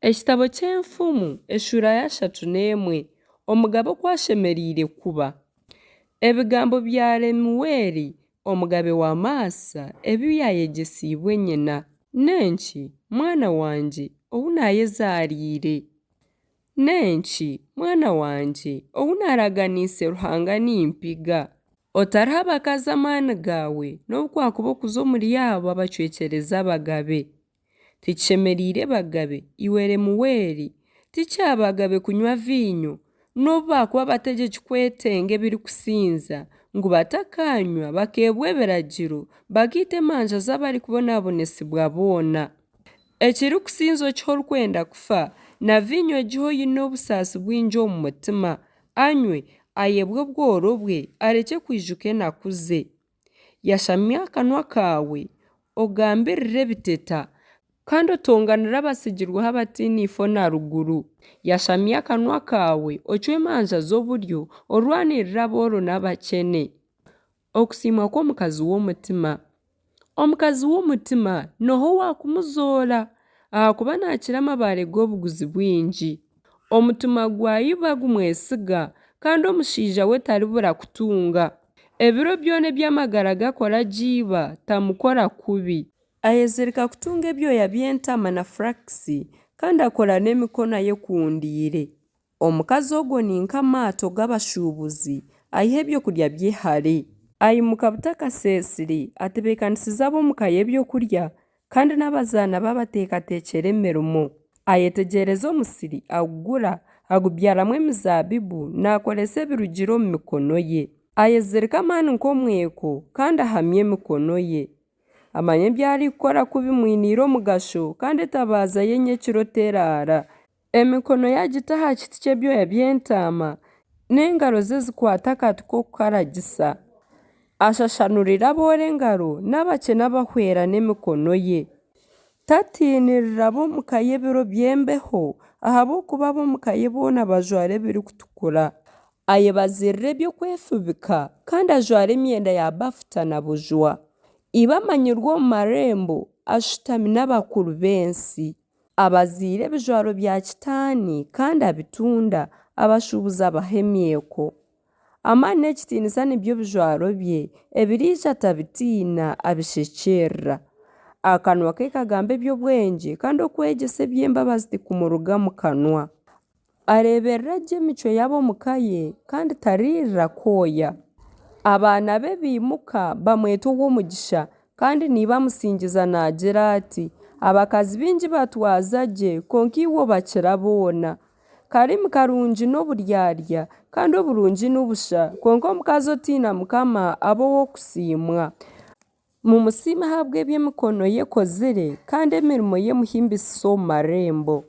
Ekitabo ky'Enfumu eshura ya 31 omugabo kwashemereire kuba. Ebigambo bya Lemuweli omugabe wa Masa ebyo yayegesiibwe nyina. Nenki mwana wanje ou nayezariire. Nenki mwana wanje ou naraganiise Ruhanga nimpiga. Otariho abakazi amaani gawe n'obukwakuba okuza omuri abo abacwekyereza abagabe. Tikishemereire bagabe iwe Lemuweli, tikyabagabe kunywa vinyo n'obu bakuba bategeki kwetenga ebirikusinza ngu batakanywa bakeebwa ebiragiro bakiita emanja z'abarikubonabonesibwa boona. Ekirikusinza okiho orikwenda kufa na vinyo giho yine obusaasi bwingi omu mutima anywe ayebwe obworo bwe arekye kwijuka enaku ze. Yashamya akanwa kawe ogambirire ebiteta kandi otonganire abasigirweho abatiniifo na ruguru. Yashamya akanwa kawe ocwe emanja z'oburyo orwanirire abooro n'abakene. Okusiimwa kw'omukazi w'omutima. Omukazi w'omutima noho wakumuzoora ahakuba nakira amabaare g'obuguzi bwingi. Omutima gwayiba gumwesiga kandi omushaija we taribura kutunga. Ebiro byona eby'amagara gakora jiiba tamukora kubi. Ayezirika kutunga ebyoya by'entama na flaxi kandi akora n'emikono ye kundiire. Omukazi ogwo ni nk'amaato g'abashuubuzi ayiha ebyokurya by'ehare. Ayimuka butakasesire atebeekanisiza ab'omuka ye ebyokurya kandi n'abazaana babateekateekera emirimo. Ayetegereza omusiri agugura agubyaramu emizaabibu naakoresa ebirugiro omu mikono ye. Ayezirika amaani nk'omweko kandi ahamya emikono ye. Amanya ebyarikukora kubimwiniire omugasho kandi etabaaza ye nyekiro teraara. Emikono ye agita aha kiti ky'ebyoya by'entaama n'engaro ze zikwata akati k'okukaragisa. Ashashanurira aboora engaro n'abakye n'abahwera n'emikono ye. Tatiinirira ab'omuka ye ebiro by'embeho ahabw'okuba ab'omuka ye boona bajwara ebirikutukura. Ayebazirira ebyokwefubika kandi ajwara emyenda ya bafuta na bujwa. Iba amanyirwe omu marembo ashutami n'abakuru b'ensi. Abaziire ebijwaro bya kitaani kandi abitunda abashuubuzi abaha emyeko. Amaani n'ekitiinisa nibyo bijwaro bye ebiriija atabitiina abishekyerera. Akanwa ke kagamba eby'obwengye kandi okwegyesa eby'embabazi tikumuruga mu kanwa. Areeberera gye emicwe y'ab'omuka ye kandi tariirira kwoya. Abaana be biimuka bamweta ow'omugisha kandi nibamusingiza naagira ati abakazi bingi batwaza gye konka iwe obakira boona. Karimi karungi n'oburyarya kandi oburungi n'obusha konka omukazi otiina Mukama aba ow'okusiimwa. Mumusiime ahabw'eby'emikono ye ekozire kandi emirimo ye muhimbisise omu marembo.